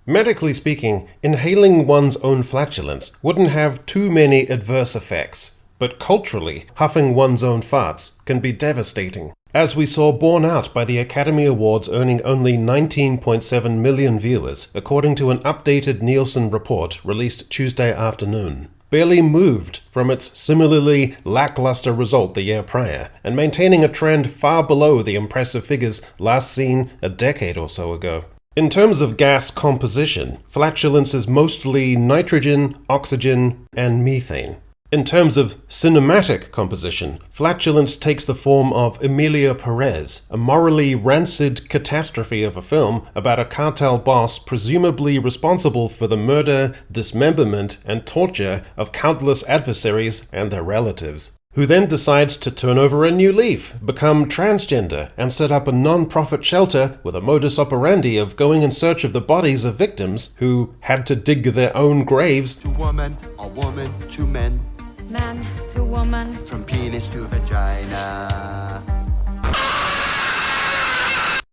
Medically speaking, inhaling one's own flatulence wouldn't have too many adverse effects, but culturally, huffing one's own farts can be devastating, as we saw borne out by the Academy Awards earning only 19.7 million viewers, according to an updated Nielsen report released Tuesday afternoon. Barely moved from its similarly lackluster result the year prior, and maintaining a trend far below the impressive figures last seen a decade or so ago. In terms of gas composition, flatulence is mostly nitrogen, oxygen, and methane. In terms of cinematic composition, flatulence takes the form of Emilia Perez, a morally rancid catastrophe of a film about a cartel boss presumably responsible for the murder, dismemberment, and torture of countless adversaries and their relatives, who then decides to turn over a new leaf, become transgender, and set up a non-profit shelter with a modus operandi of going in search of the bodies of victims who had to dig their own graves. To woman, a woman, to men. Man to woman. From penis to vagina.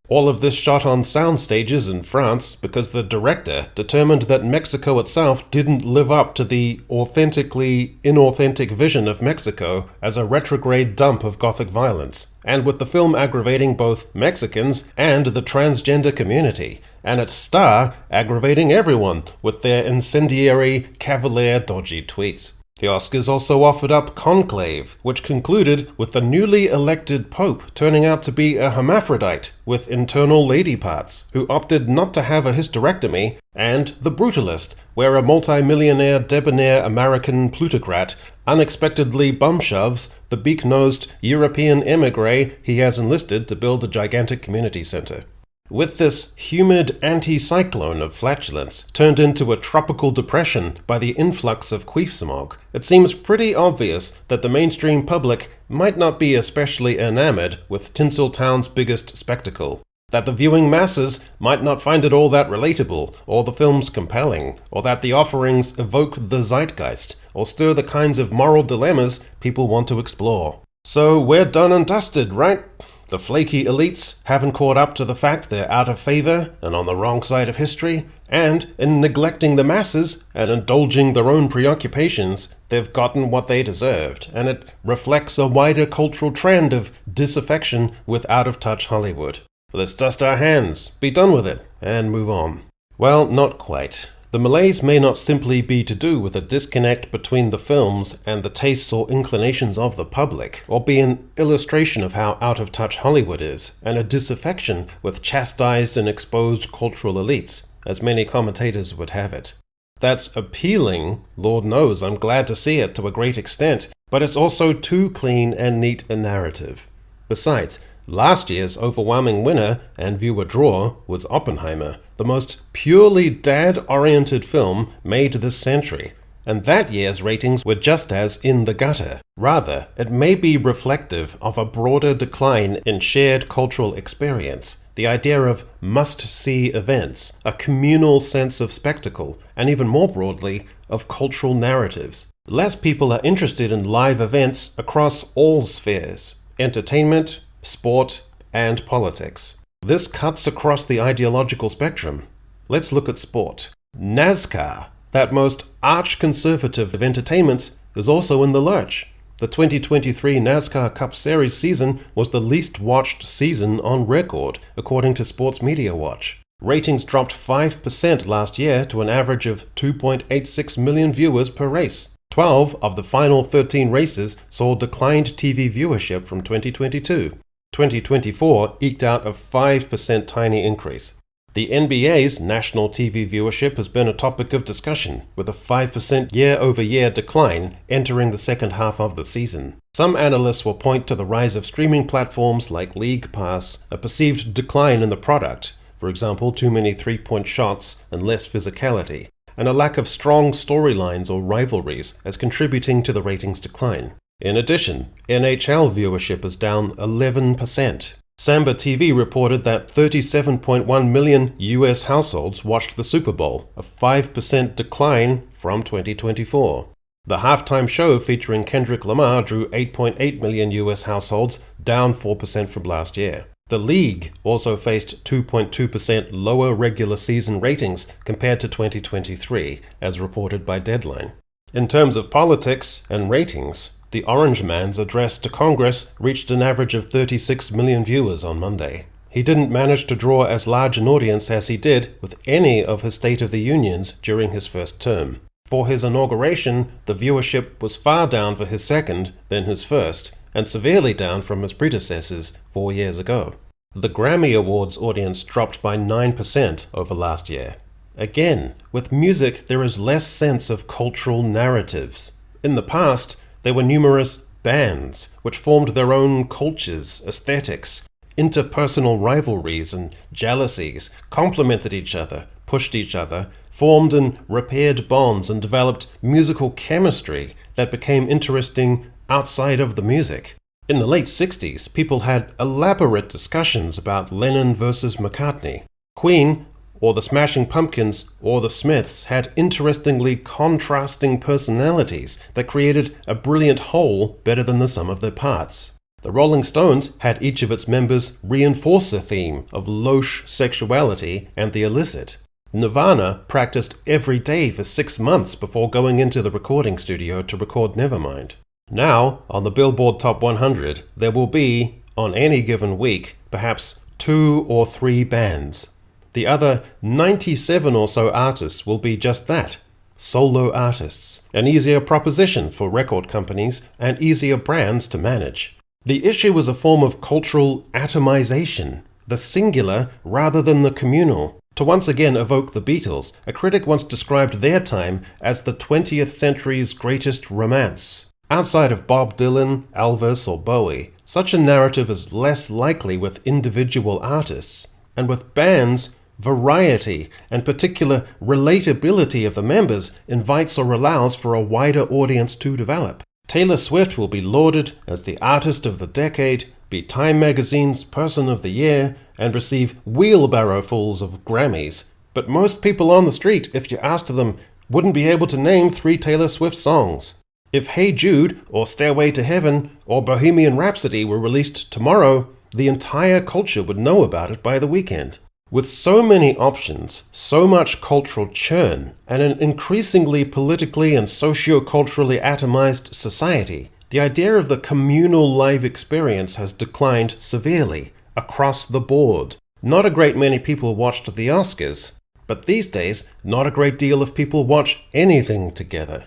All of this shot on sound stages in France because the director determined that Mexico itself didn't live up to the authentically inauthentic vision of Mexico as a retrograde dump of gothic violence, and with the film aggravating both Mexicans and the transgender community, and its star aggravating everyone with their incendiary, cavalier, dodgy tweets. The Oscars also offered up Conclave, which concluded with the newly elected Pope turning out to be a hermaphrodite with internal lady parts, who opted not to have a hysterectomy, and The Brutalist, where a multi-millionaire debonair American plutocrat unexpectedly bum-shoves the beak-nosed European emigre he has enlisted to build a gigantic community center. With this humid anti-cyclone of flatulence turned into a tropical depression by the influx of queef smog, it seems pretty obvious that the mainstream public might not be especially enamored with Tinseltown's biggest spectacle, that the viewing masses might not find it all that relatable, or the films compelling, or that the offerings evoke the zeitgeist, or stir the kinds of moral dilemmas people want to explore. So we're done and dusted, right? The flaky elites haven't caught up to the fact they're out of favor and on the wrong side of history, and in neglecting the masses and indulging their own preoccupations, they've gotten what they deserved, and it reflects a wider cultural trend of disaffection with out-of-touch Hollywood. Let's dust our hands, be done with it, and move on. Well, not quite. The malaise may not simply be to do with a disconnect between the films and the tastes or inclinations of the public, or be an illustration of how out-of-touch Hollywood is, and a disaffection with chastised and exposed cultural elites, as many commentators would have it. That's appealing, Lord knows, I'm glad to see it to a great extent, but it's also too clean and neat a narrative. Besides, last year's overwhelming winner and viewer draw was Oppenheimer, the most purely dad-oriented film made this century, and that year's ratings were just as in the gutter. Rather, it may be reflective of a broader decline in shared cultural experience, the idea of must-see events, a communal sense of spectacle, and even more broadly, of cultural narratives. Less people are interested in live events across all spheres: entertainment, sport, and politics. This cuts across the ideological spectrum. Let's look at sport. NASCAR, that most arch-conservative of entertainments, is also in the lurch. The 2023 NASCAR Cup Series season was the least watched season on record, according to Sports Media Watch. Ratings dropped 5% last year to an average of 2.86 million viewers per race. 12 of the final 13 races saw declined TV viewership from 2022. 2024 eked out a 5% tiny increase. The NBA's national TV viewership has been a topic of discussion, with a 5% year-over-year decline entering the second half of the season. Some analysts will point to the rise of streaming platforms like League Pass, a perceived decline in the product, for example, too many three-point shots and less physicality, and a lack of strong storylines or rivalries as contributing to the ratings decline. In addition, NHL viewership is down 11%. Samba TV reported that 37.1 million US households watched the Super Bowl, a 5% decline from 2024. The halftime show featuring Kendrick Lamar drew 8.8 million US households, down 4% from last year. The league also faced 2.2% lower regular season ratings compared to 2023, as reported by Deadline. In terms of politics and ratings, the Orange Man's address to Congress reached an average of 36 million viewers on Monday. He didn't manage to draw as large an audience as he did with any of his State of the Unions during his first term. For his inauguration, the viewership was far down for his second than his first, and severely down from his predecessors 4 years ago. The Grammy Awards audience dropped by 9% over last year. Again, with music there is less sense of cultural narratives. In the past, there were numerous bands which formed their own cultures, aesthetics, interpersonal rivalries and jealousies, complemented each other, pushed each other, formed and repaired bonds, and developed musical chemistry that became interesting outside of the music. In the late 60s, people had elaborate discussions about Lennon versus McCartney. Queen, or the Smashing Pumpkins, or the Smiths had interestingly contrasting personalities that created a brilliant whole better than the sum of their parts. The Rolling Stones had each of its members reinforce a theme of louche sexuality and the illicit. Nirvana practiced every day for 6 months before going into the recording studio to record Nevermind. Now, on the Billboard Top 100, there will be, on any given week, perhaps 2 or 3 bands. The other 97 or so artists will be just that, solo artists, an easier proposition for record companies and easier brands to manage. The issue is a form of cultural atomization, the singular rather than the communal. To once again evoke the Beatles, a critic once described their time as the 20th century's greatest romance. Outside of Bob Dylan, Elvis, or Bowie, such a narrative is less likely with individual artists, and with bands, variety and particular relatability of the members invites or allows for a wider audience to develop. Taylor Swift will be lauded as the artist of the decade, be Time Magazine's Person of the Year, and receive wheelbarrowfuls of Grammys. But most people on the street, if you asked them, wouldn't be able to name 3 Taylor Swift songs. If Hey Jude, or Stairway to Heaven, or Bohemian Rhapsody were released tomorrow, the entire culture would know about it by the weekend. With so many options, so much cultural churn, and an increasingly politically and socio-culturally atomized society, the idea of the communal live experience has declined severely, across the board. Not a great many people watched the Oscars, but these days, not a great deal of people watch anything together.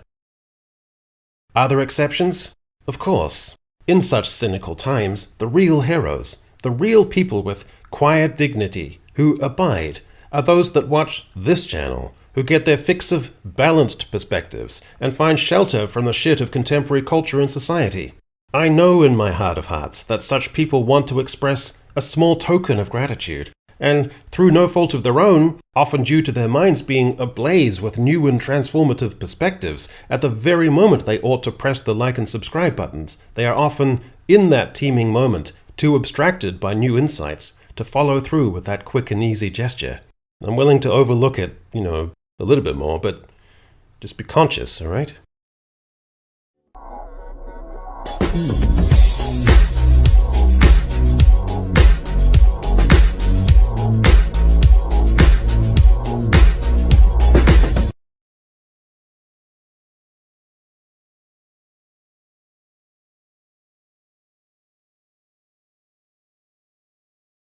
Are there exceptions? Of course. In such cynical times, the real heroes, the real people with quiet dignity, who abide, are those that watch this channel, who get their fix of balanced perspectives and find shelter from the shit of contemporary culture and society. I know in my heart of hearts that such people want to express a small token of gratitude, and through no fault of their own, often due to their minds being ablaze with new and transformative perspectives, at the very moment they ought to press the like and subscribe buttons, they are often, in that teeming moment, too abstracted by new insights to follow through with that quick and easy gesture. I'm willing to overlook it, a little bit more, but just be conscious, all right?